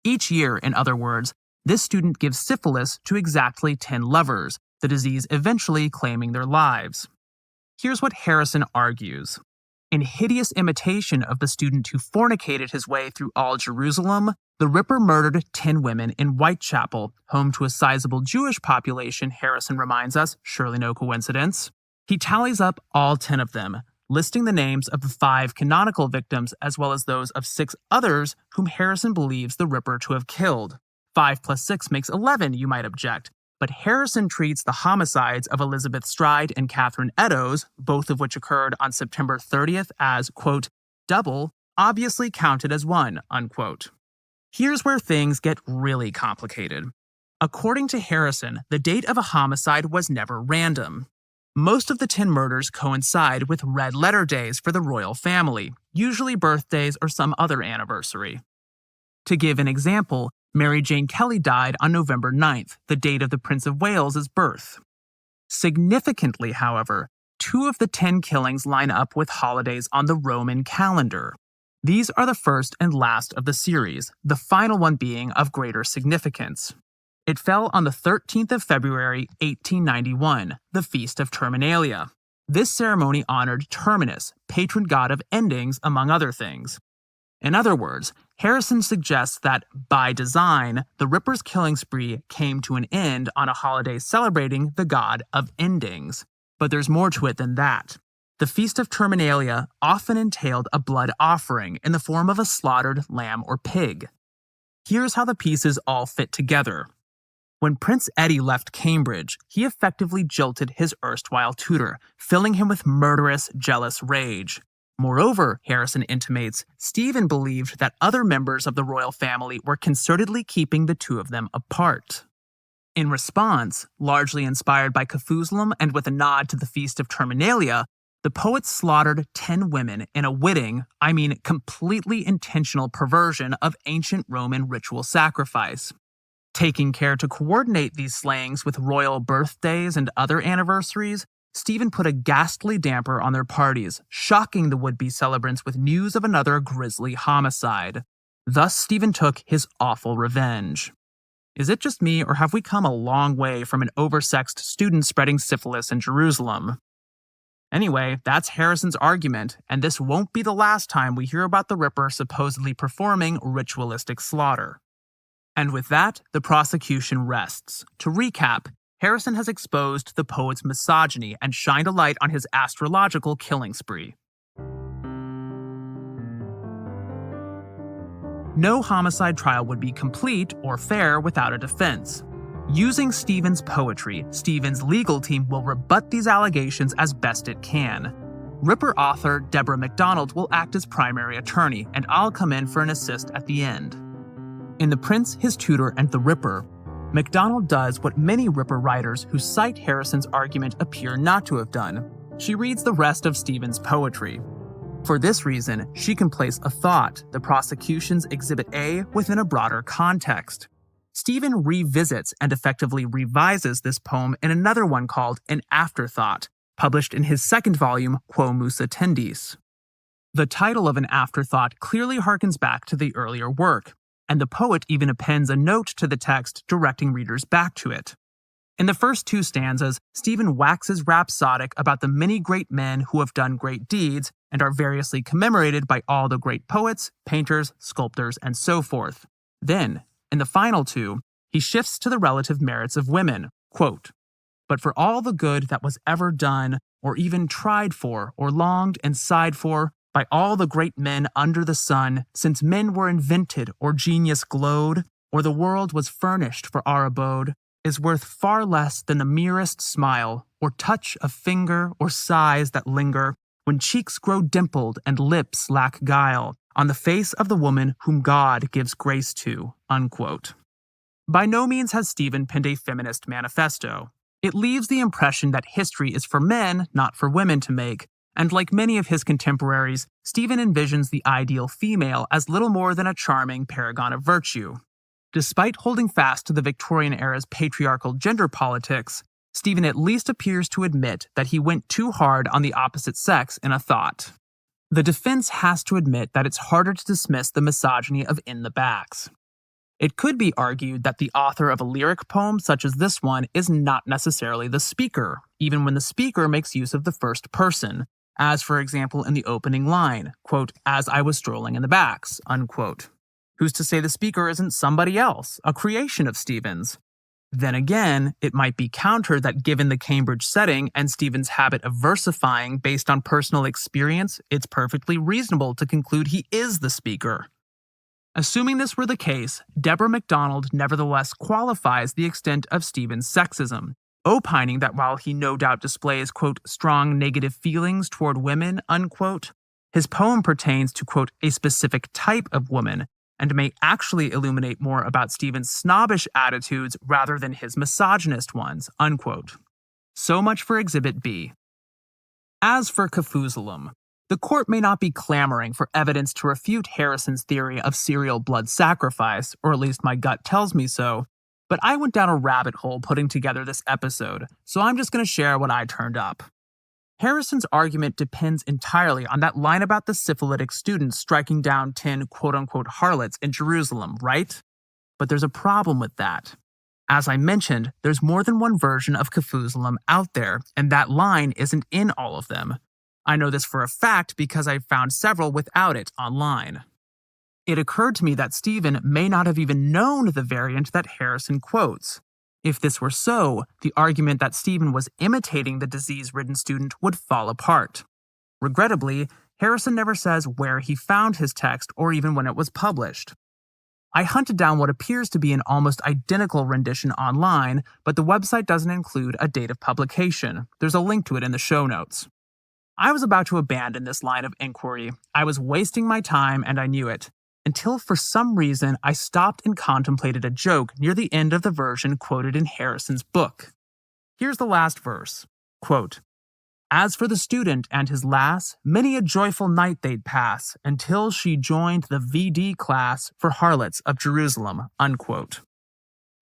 Each year, in other words, this student gives syphilis to exactly 10 lovers, the disease eventually claiming their lives. Here's what Harrison argues. In hideous imitation of the student who fornicated his way through all Jerusalem, the Ripper murdered 10 women in Whitechapel, home to a sizable Jewish population, Harrison reminds us, surely no coincidence. He tallies up all 10 of them, listing the names of the 5 canonical victims as well as those of 6 others whom Harrison believes the Ripper to have killed. 5 plus 6 makes 11, you might object, but Harrison treats the homicides of Elizabeth Stride and Catherine Eddowes, both of which occurred on September 30th, as, quote, double, obviously counted as one, unquote. Here's where things get really complicated. According to Harrison, the date of a homicide was never random. Most of the 10 murders coincide with red letter days for the royal family, usually birthdays or some other anniversary. To give an example, Mary Jane Kelly died on November 9th, the date of the Prince of Wales's birth. Significantly, however, 2 of the 10 killings line up with holidays on the Roman calendar. These are the first and last of the series, the final one being of greater significance. It fell on the 13th of February, 1891, the Feast of Terminalia. This ceremony honored Terminus, patron god of endings, among other things. In other words, Harrison suggests that, by design, the Ripper's killing spree came to an end on a holiday celebrating the god of endings. But there's more to it than that. The Feast of Terminalia often entailed a blood offering in the form of a slaughtered lamb or pig. Here's how the pieces all fit together. When Prince Eddy left Cambridge, he effectively jilted his erstwhile tutor, filling him with murderous, jealous rage. Moreover, Harrison intimates, Stephen believed that other members of the royal family were concertedly keeping the two of them apart. In response, largely inspired by Kafoozleum and with a nod to the Feast of Terminalia, the poet slaughtered 10 women in a witting, completely intentional perversion of ancient Roman ritual sacrifice. Taking care to coordinate these slayings with royal birthdays and other anniversaries, Stephen put a ghastly damper on their parties, shocking the would-be celebrants with news of another grisly homicide. Thus, Stephen took his awful revenge. Is it just me, or have we come a long way from an oversexed student spreading syphilis in Jerusalem? Anyway, that's Harrison's argument, and this won't be the last time we hear about the Ripper supposedly performing ritualistic slaughter. And with that, the prosecution rests. To recap, Harrison has exposed the poet's misogyny and shined a light on his astrological killing spree. No homicide trial would be complete or fair without a defense. Using Stephen's poetry, Stephen's legal team will rebut these allegations as best it can. Ripper author Deborah MacDonald will act as primary attorney, and I'll come in for an assist at the end. In The Prince, His Tutor, and The Ripper, MacDonald does what many Ripper writers who cite Harrison's argument appear not to have done. She reads the rest of Stephen's poetry. For this reason, she can place a thought, the prosecution's Exhibit A, within a broader context. Stephen revisits and effectively revises this poem in another one called An Afterthought, published in his second volume, Quo Musa Tendis. The title of An Afterthought clearly harkens back to the earlier work, and the poet even appends a note to the text directing readers back to it. In the first two stanzas, Stephen waxes rhapsodic about the many great men who have done great deeds and are variously commemorated by all the great poets, painters, sculptors, and so forth. Then, in the final two, he shifts to the relative merits of women, quote, "But for all the good that was ever done, or even tried for, or longed and sighed for, by all the great men under the sun, since men were invented, or genius glowed, or the world was furnished for our abode, is worth far less than the merest smile, or touch of finger, or sighs that linger, when cheeks grow dimpled and lips lack guile, on the face of the woman whom God gives grace to," unquote. By no means has Stephen penned a feminist manifesto. It leaves the impression that history is for men, not for women to make, and like many of his contemporaries, Stephen envisions the ideal female as little more than a charming paragon of virtue. Despite holding fast to the Victorian era's patriarchal gender politics, Stephen at least appears to admit that he went too hard on the opposite sex in a thought. The defense has to admit that it's harder to dismiss the misogyny of In the Backs. It could be argued that the author of a lyric poem such as this one is not necessarily the speaker, even when the speaker makes use of the first person, as for example in the opening line, quote, "as I was strolling in the backs," unquote. Who's to say the speaker isn't somebody else, a creation of Stephen's? Then again, it might be countered that given the Cambridge setting and Stephen's habit of versifying based on personal experience, it's perfectly reasonable to conclude he is the speaker. Assuming this were the case, Deborah MacDonald nevertheless qualifies the extent of Stephen's sexism, opining that while he no doubt displays, quote, "strong negative feelings toward women," unquote, his poem pertains to, quote, "a specific type of woman," and may actually illuminate more about Stephen's snobbish attitudes rather than his misogynist ones, unquote. So much for Exhibit B. As for Kafusalem, the court may not be clamoring for evidence to refute Harrison's theory of serial blood sacrifice, or at least my gut tells me so, but I went down a rabbit hole putting together this episode, so I'm just going to share what I turned up. Harrison's argument depends entirely on that line about the syphilitic students striking down 10 quote-unquote harlots in Jerusalem, right? But there's a problem with that. As I mentioned, there's more than one version of Kafusalem out there, and that line isn't in all of them. I know this for a fact because I found several without it online. It occurred to me that Stephen may not have even known the variant that Harrison quotes. If this were so, the argument that Stephen was imitating the disease-ridden student would fall apart. Regrettably, Harrison never says where he found his text or even when it was published. I hunted down what appears to be an almost identical rendition online, but the website doesn't include a date of publication. There's a link to it in the show notes. I was about to abandon this line of inquiry. I was wasting my time and I knew it. Until for some reason I stopped and contemplated a joke near the end of the version quoted in Harrison's book. Here's the last verse. Quote, "As for the student and his lass, many a joyful night they'd pass, until she joined the VD class for harlots of Jerusalem," unquote.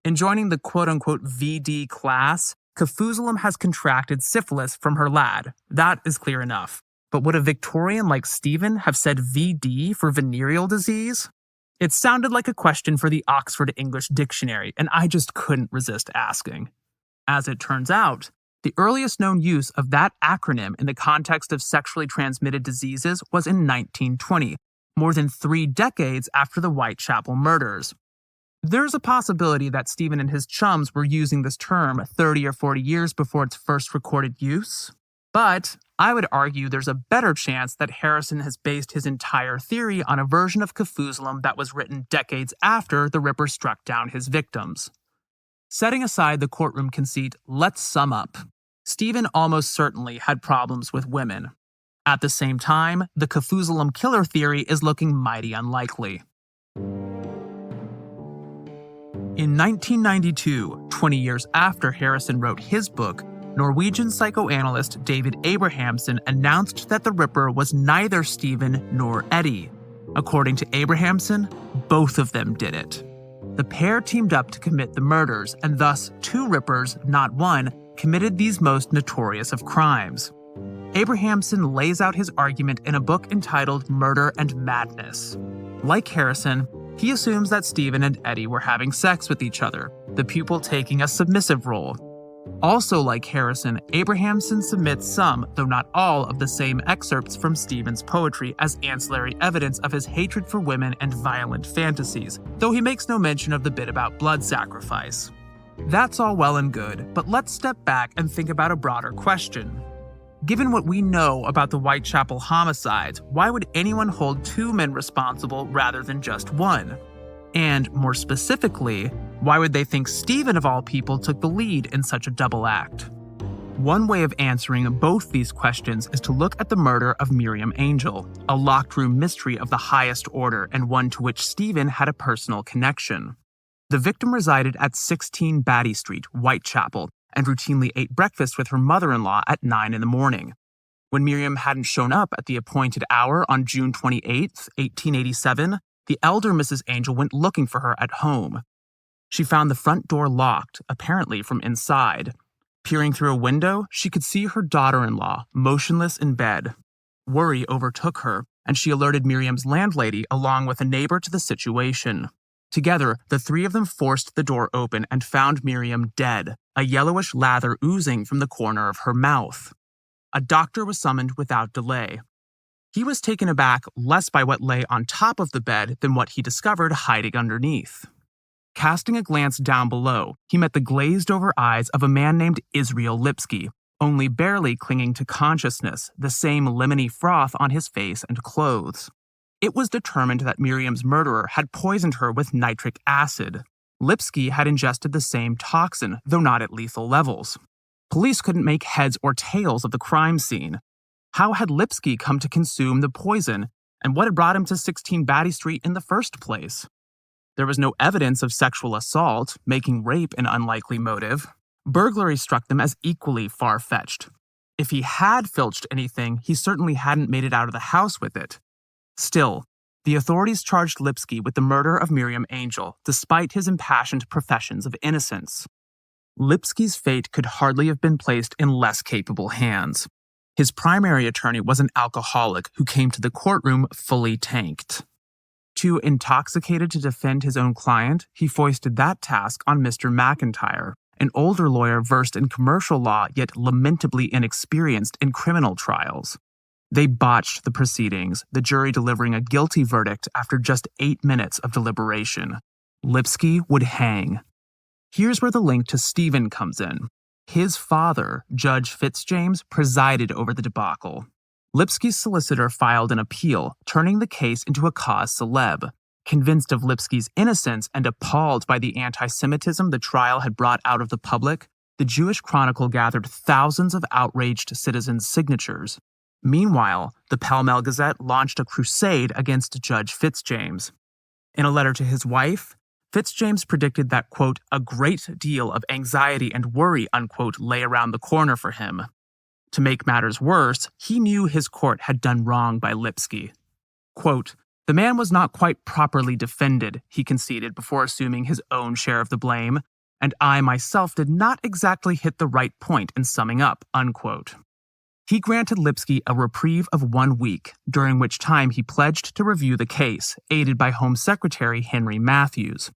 In joining the quote-unquote VD class, Kafusalam has contracted syphilis from her lad. That is clear enough. But would a Victorian like Stephen have said VD for venereal disease? It sounded like a question for the Oxford English Dictionary, and I just couldn't resist asking. As it turns out, the earliest known use of that acronym in the context of sexually transmitted diseases was in 1920, more than 3 decades after the Whitechapel murders. There's a possibility that Stephen and his chums were using this term 30 or 40 years before its first recorded use, but I would argue there's a better chance that Harrison has based his entire theory on a version of Kafusalam that was written decades after the Ripper struck down his victims. Setting aside the courtroom conceit, let's sum up. Stephen almost certainly had problems with women. At the same time, the Kafusalam killer theory is looking mighty unlikely. In 1992, 20 years after Harrison wrote his book, Norwegian psychoanalyst David Abrahamson announced that the Ripper was neither Stephen nor Eddy. According to Abrahamson, both of them did it. The pair teamed up to commit the murders, and thus 2 Rippers, not one, committed these most notorious of crimes. Abrahamson lays out his argument in a book entitled Murder and Madness. Like Harrison, he assumes that Stephen and Eddy were having sex with each other, the pupil taking a submissive role. Also like Harrison, Abrahamson submits some, though not all, of the same excerpts from Stephen's poetry as ancillary evidence of his hatred for women and violent fantasies, though he makes no mention of the bit about blood sacrifice. That's all well and good, but let's step back and think about a broader question. Given what we know about the Whitechapel homicides, why would anyone hold 2 men responsible rather than just one? And, more specifically, why would they think Stephen of all people took the lead in such a double act? One way of answering both these questions is to look at the murder of Miriam Angel, a locked-room mystery of the highest order and one to which Stephen had a personal connection. The victim resided at 16 Batty Street, Whitechapel, and routinely ate breakfast with her mother-in-law at 9 in the morning. When Miriam hadn't shown up at the appointed hour on June 28, 1887, the elder Mrs. Angel went looking for her at home. She found the front door locked, apparently from inside. Peering through a window, she could see her daughter-in-law, motionless in bed. Worry overtook her, and she alerted Miriam's landlady along with a neighbor to the situation. Together, the 3 of them forced the door open and found Miriam dead, a yellowish lather oozing from the corner of her mouth. A doctor was summoned without delay. He was taken aback less by what lay on top of the bed than what he discovered hiding underneath. Casting a glance down below, he met the glazed-over eyes of a man named Israel Lipsky, only barely clinging to consciousness, the same lemony froth on his face and clothes. It was determined that Miriam's murderer had poisoned her with nitric acid. Lipsky had ingested the same toxin, though not at lethal levels. Police couldn't make heads or tails of the crime scene. How had Lipsky come to consume the poison, and what had brought him to 16 Batty Street in the first place? There was no evidence of sexual assault, making rape an unlikely motive. Burglary struck them as equally far-fetched. If he had filched anything, he certainly hadn't made it out of the house with it. Still, the authorities charged Lipsky with the murder of Miriam Angel, despite his impassioned professions of innocence. Lipsky's fate could hardly have been placed in less capable hands. His primary attorney was an alcoholic who came to the courtroom fully tanked. Too intoxicated to defend his own client, he foisted that task on Mr. McIntyre, an older lawyer versed in commercial law yet lamentably inexperienced in criminal trials. They botched the proceedings, the jury delivering a guilty verdict after just 8 minutes of deliberation. Lipsky would hang. Here's where the link to Stephen comes in. His father, Judge Fitzjames, presided over the debacle. Lipsky's solicitor filed an appeal, turning the case into a cause célèbre. Convinced of Lipsky's innocence and appalled by the anti-Semitism the trial had brought out of the public, the Jewish Chronicle gathered thousands of outraged citizens' signatures. Meanwhile, the Pall Mall Gazette launched a crusade against Judge Fitzjames. In a letter to his wife, Fitzjames predicted that, quote, a great deal of anxiety and worry, unquote, lay around the corner for him. To make matters worse, he knew his court had done wrong by Lipsky. Quote, the man was not quite properly defended, he conceded before assuming his own share of the blame. and I myself did not exactly hit the right point in summing up, unquote. He granted Lipsky a reprieve of 1 week, during which time he pledged to review the case, aided by Home Secretary Henry Matthews.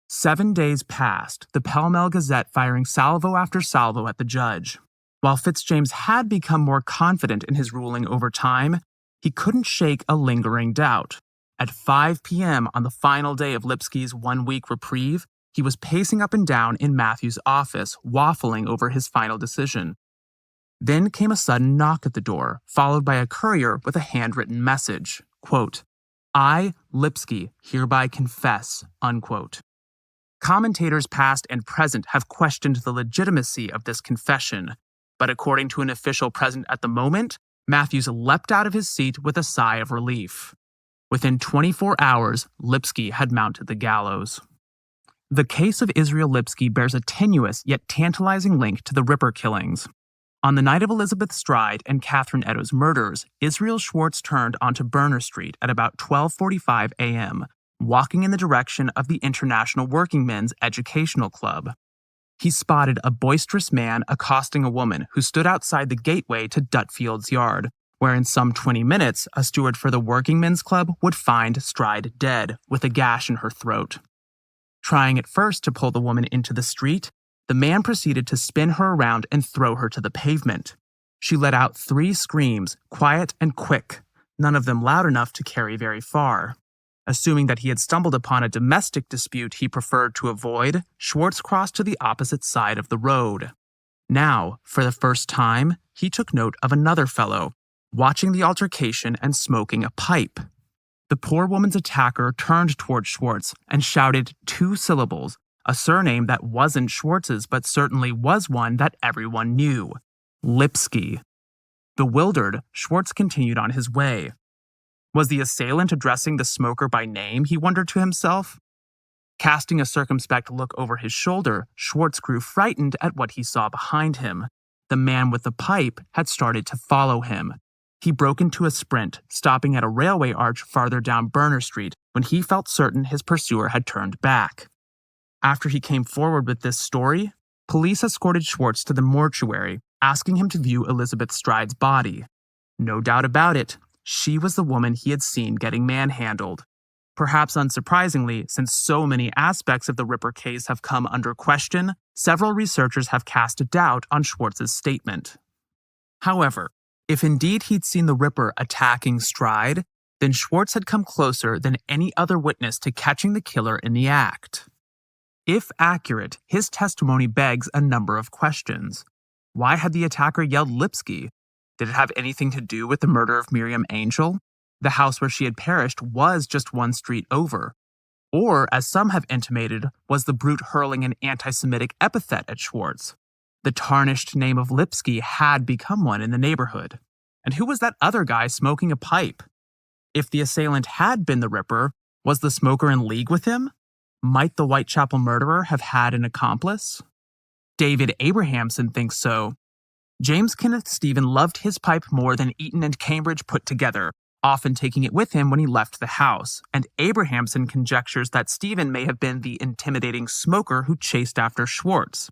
7 days passed, the Pall Mall Gazette firing salvo after salvo at the judge. While Fitzjames had become more confident in his ruling over time, he couldn't shake a lingering doubt. At 5 p.m. on the final day of Lipsky's 1-week reprieve, he was pacing up and down in Matthews' office, waffling over his final decision. Then came a sudden knock at the door, followed by a courier with a handwritten message. Quote, "I, Lipsky, hereby confess," unquote. Commentators past and present have questioned the legitimacy of this confession, but according to an official present at the moment, Matthews leapt out of his seat with a sigh of relief. Within 24 hours, Lipsky had mounted the gallows. The case of Israel Lipsky bears a tenuous yet tantalizing link to the Ripper killings. On the night of Elizabeth Stride and Catherine Eddowes' murders, Israel Schwartz turned onto Berner Street at about 12:45 a.m., walking in the direction of the International Working Men's Educational Club. He spotted a boisterous man accosting a woman who stood outside the gateway to Dutfield's yard, where in some 20 minutes, a steward for the Working Men's Club would find Stride dead, with a gash in her throat. Trying at first to pull the woman into the street, the man proceeded to spin her around and throw her to the pavement. She let out 3 screams, quiet and quick, none of them loud enough to carry very far. Assuming that he had stumbled upon a domestic dispute he preferred to avoid, Schwartz crossed to the opposite side of the road. Now, for the first time, he took note of another fellow, watching the altercation and smoking a pipe. The poor woman's attacker turned toward Schwartz and shouted 2 syllables, a surname that wasn't Schwartz's but certainly was one that everyone knew: Lipsky. Bewildered, Schwartz continued on his way. Was the assailant addressing the smoker by name, he wondered to himself? Casting a circumspect look over his shoulder, Schwartz grew frightened at what he saw behind him. The man with the pipe had started to follow him. He broke into a sprint, stopping at a railway arch farther down Berner Street when he felt certain his pursuer had turned back. After he came forward with this story, police escorted Schwartz to the mortuary, asking him to view Elizabeth Stride's body. No doubt about it, she was the woman he had seen getting manhandled. Perhaps unsurprisingly, since so many aspects of the Ripper case have come under question, several researchers have cast a doubt on Schwartz's statement. However, if indeed he'd seen the Ripper attacking Stride, then Schwartz had come closer than any other witness to catching the killer in the act. If accurate, his testimony begs a number of questions. Why had the attacker yelled Lipsky? Did it have anything to do with the murder of Miriam Angel? The house where she had perished was just 1 street over. Or, as some have intimated, was the brute hurling an anti-Semitic epithet at Schwartz? The tarnished name of Lipsky had become one in the neighborhood. And who was that other guy smoking a pipe? If the assailant had been the Ripper, was the smoker in league with him? Might the Whitechapel murderer have had an accomplice? David Abrahamson thinks so. James Kenneth Stephen loved his pipe more than Eton and Cambridge put together, often taking it with him when he left the house, and Abrahamson conjectures that Stephen may have been the intimidating smoker who chased after Schwartz.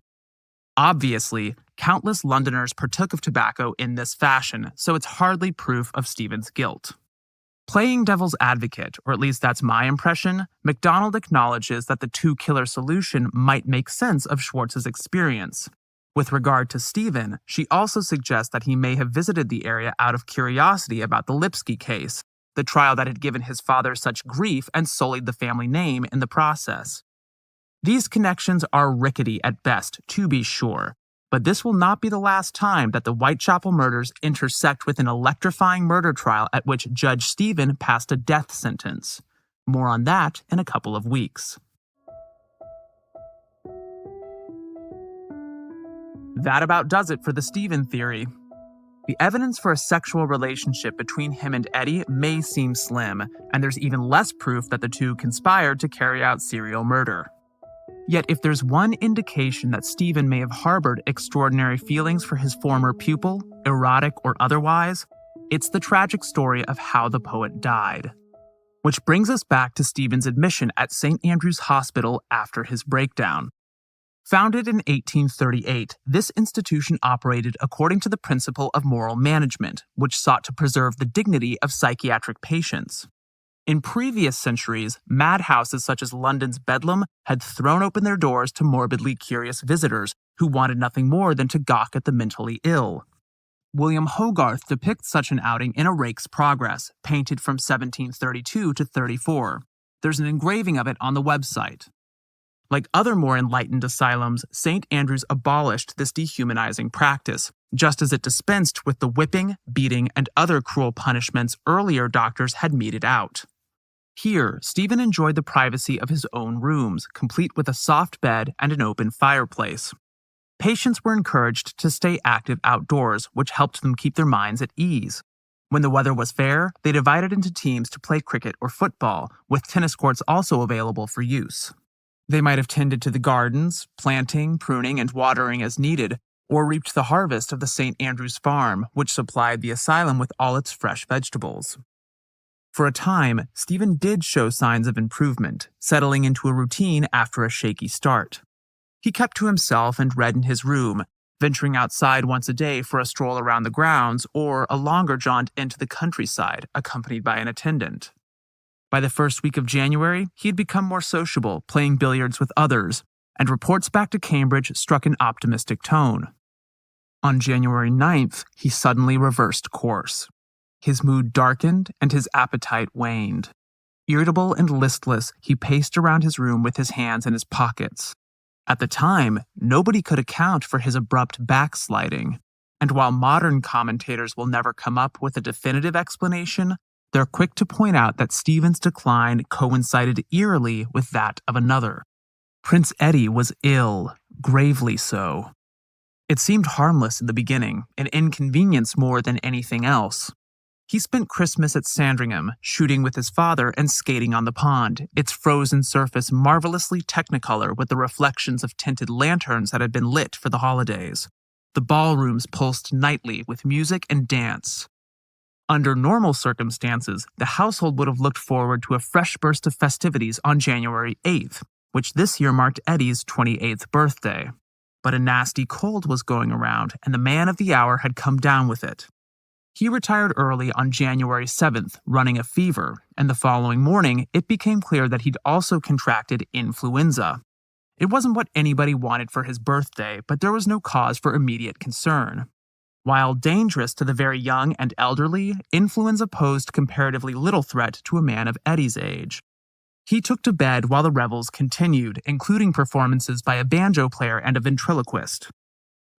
Obviously, countless Londoners partook of tobacco in this fashion, so it's hardly proof of Stephen's guilt. Playing devil's advocate, or at least that's my impression, MacDonald acknowledges that the two-killer solution might make sense of Schwartz's experience. With regard to Stephen, she also suggests that he may have visited the area out of curiosity about the Lipsky case, the trial that had given his father such grief and sullied the family name in the process. These connections are rickety at best, to be sure, but this will not be the last time that the Whitechapel murders intersect with an electrifying murder trial at which Judge Stephen passed a death sentence. More on that in a couple of weeks. That about does it for the Stephen theory. The evidence for a sexual relationship between him and Eddy may seem slim, and there's even less proof that the two conspired to carry out serial murder. Yet if there's one indication that Stephen may have harbored extraordinary feelings for his former pupil, erotic or otherwise, it's the tragic story of how the poet died. Which brings us back to Stephen's admission at St. Andrew's Hospital after his breakdown. Founded in 1838, this institution operated according to the principle of moral management, which sought to preserve the dignity of psychiatric patients. In previous centuries, madhouses such as London's Bedlam had thrown open their doors to morbidly curious visitors who wanted nothing more than to gawk at the mentally ill. William Hogarth depicts such an outing in A Rake's Progress, painted from 1732 to 34. There's an engraving of it on the website. Like other more enlightened asylums, St. Andrew's abolished this dehumanizing practice, just as it dispensed with the whipping, beating, and other cruel punishments earlier doctors had meted out. Here, Stephen enjoyed the privacy of his own rooms, complete with a soft bed and an open fireplace. Patients were encouraged to stay active outdoors, which helped them keep their minds at ease. When the weather was fair, they divided into teams to play cricket or football, with tennis courts also available for use. They might have tended to the gardens, planting, pruning, and watering as needed, or reaped the harvest of the St. Andrew's farm, which supplied the asylum with all its fresh vegetables. For a time, Stephen did show signs of improvement, settling into a routine after a shaky start. He kept to himself and read in his room, venturing outside once a day for a stroll around the grounds or a longer jaunt into the countryside, accompanied by an attendant. By the first week of January, he had become more sociable, playing billiards with others, and reports back to Cambridge struck an optimistic tone. On January 9th, he suddenly reversed course. His mood darkened and his appetite waned. Irritable and listless, he paced around his room with his hands in his pockets. At the time, nobody could account for his abrupt backsliding, and while modern commentators will never come up with a definitive explanation, they're quick to point out that Stephen's decline coincided eerily with that of another. Prince Eddy was ill, gravely so. It seemed harmless in the beginning, an inconvenience more than anything else. He spent Christmas at Sandringham, shooting with his father and skating on the pond, its frozen surface marvelously technicolor with the reflections of tinted lanterns that had been lit for the holidays. The ballrooms pulsed nightly with music and dance. Under normal circumstances, the household would have looked forward to a fresh burst of festivities on January 8th, which this year marked Eddy's 28th birthday. But a nasty cold was going around, and the man of the hour had come down with it. He retired early on January 7th, running a fever, and the following morning, it became clear that he'd also contracted influenza. It wasn't what anybody wanted for his birthday, but there was no cause for immediate concern. While dangerous to the very young and elderly, influenza posed comparatively little threat to a man of Eddy's age. He took to bed while the revels continued, including performances by a banjo player and a ventriloquist.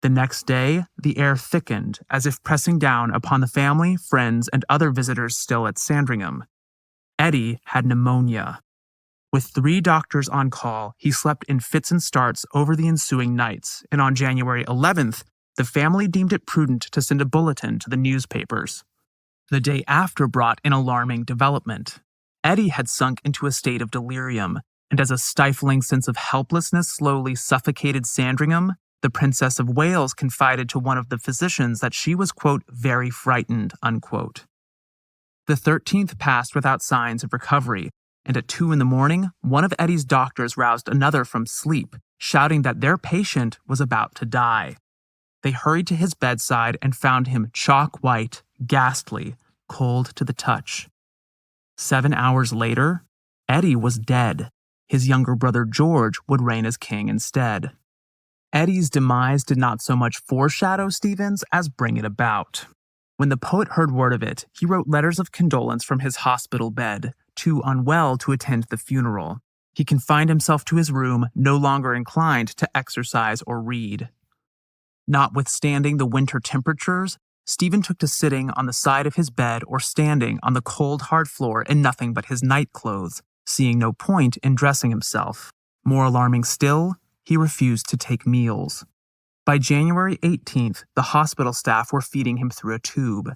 The next day, the air thickened, as if pressing down upon the family, friends, and other visitors still at Sandringham. Eddy had pneumonia. With 3 doctors on call, he slept in fits and starts over the ensuing nights, and on January 11th, the family deemed it prudent to send a bulletin to the newspapers. The day after brought an alarming development. Eddy had sunk into a state of delirium, and as a stifling sense of helplessness slowly suffocated Sandringham, the Princess of Wales confided to one of the physicians that she was, quote, very frightened, unquote. The 13th passed without signs of recovery, and at 2 a.m, one of Eddy's doctors roused another from sleep, shouting that their patient was about to die. They hurried to his bedside and found him chalk white, ghastly, cold to the touch. 7 hours later, Eddy was dead. His younger brother George would reign as king instead. Eddy's demise did not so much foreshadow Stephen's as bring it about. When the poet heard word of it, he wrote letters of condolence from his hospital bed, too unwell to attend the funeral. He confined himself to his room, no longer inclined to exercise or read. Notwithstanding the winter temperatures, Stephen took to sitting on the side of his bed or standing on the cold, hard floor in nothing but his nightclothes, seeing no point in dressing himself. More alarming still, he refused to take meals. By January 18th, the hospital staff were feeding him through a tube.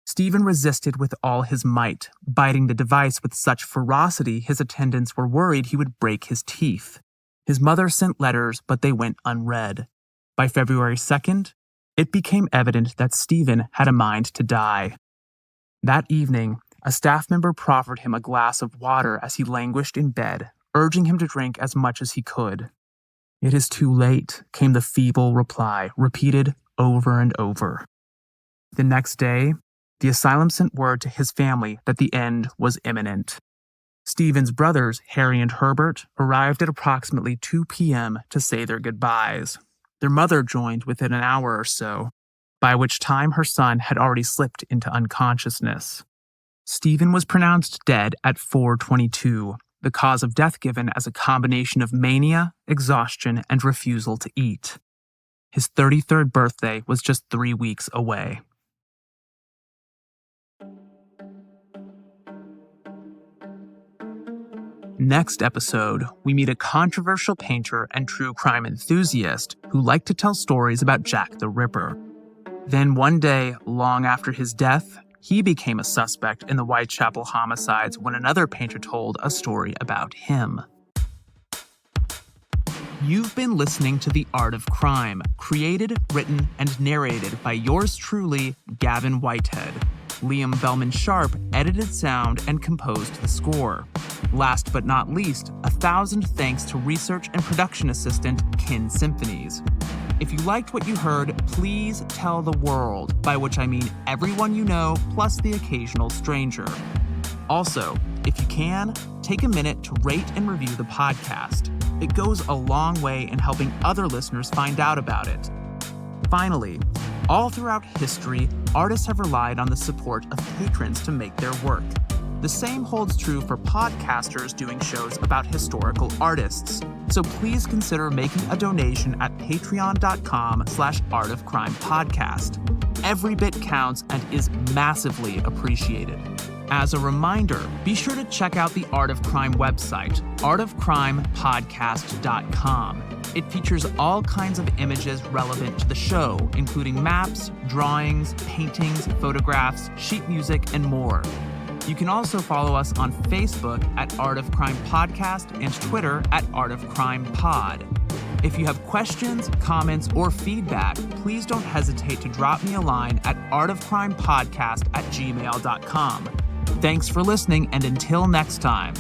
Stephen resisted with all his might, biting the device with such ferocity his attendants were worried he would break his teeth. His mother sent letters, but they went unread. By February 2nd, it became evident that Stephen had a mind to die. That evening, a staff member proffered him a glass of water as he languished in bed, urging him to drink as much as he could. "It is too late," came the feeble reply, repeated over and over. The next day, the asylum sent word to his family that the end was imminent. Stephen's brothers, Harry and Herbert, arrived at approximately 2 p.m. to say their goodbyes. Their mother joined within an hour or so, by which time her son had already slipped into unconsciousness. Stephen was pronounced dead at 4:22, the cause of death given as a combination of mania, exhaustion, and refusal to eat. His 33rd birthday was just 3 weeks away. Next episode, we meet a controversial painter and true crime enthusiast who liked to tell stories about Jack the Ripper. Then one day, long after his death, he became a suspect in the Whitechapel homicides when another painter told a story about him. You've been listening to The Art of Crime, created, written, and narrated by yours truly, Gavin Whitehead. Liam Bellman Sharp edited sound and composed the score. Last but not least, 1,000 thanks to research and production assistant Kin Symphonies. If you liked what you heard, please tell the world, by which I mean everyone you know, plus the occasional stranger. Also, if you can, take a minute to rate and review the podcast. It goes a long way in helping other listeners find out about it. Finally, all throughout history, artists have relied on the support of patrons to make their work. The same holds true for podcasters doing shows about historical artists. So please consider making a donation at patreon.com/artofcrimepodcast. Every bit counts and is massively appreciated. As a reminder, be sure to check out the Art of Crime website, artofcrimepodcast.com. It features all kinds of images relevant to the show, including maps, drawings, paintings, photographs, sheet music, and more. You can also follow us on Facebook at Art of Crime Podcast and Twitter at Art of Crime Pod. If you have questions, comments, or feedback, please don't hesitate to drop me a line at artofcrimepodcast@gmail.com. Thanks for listening, and until next time.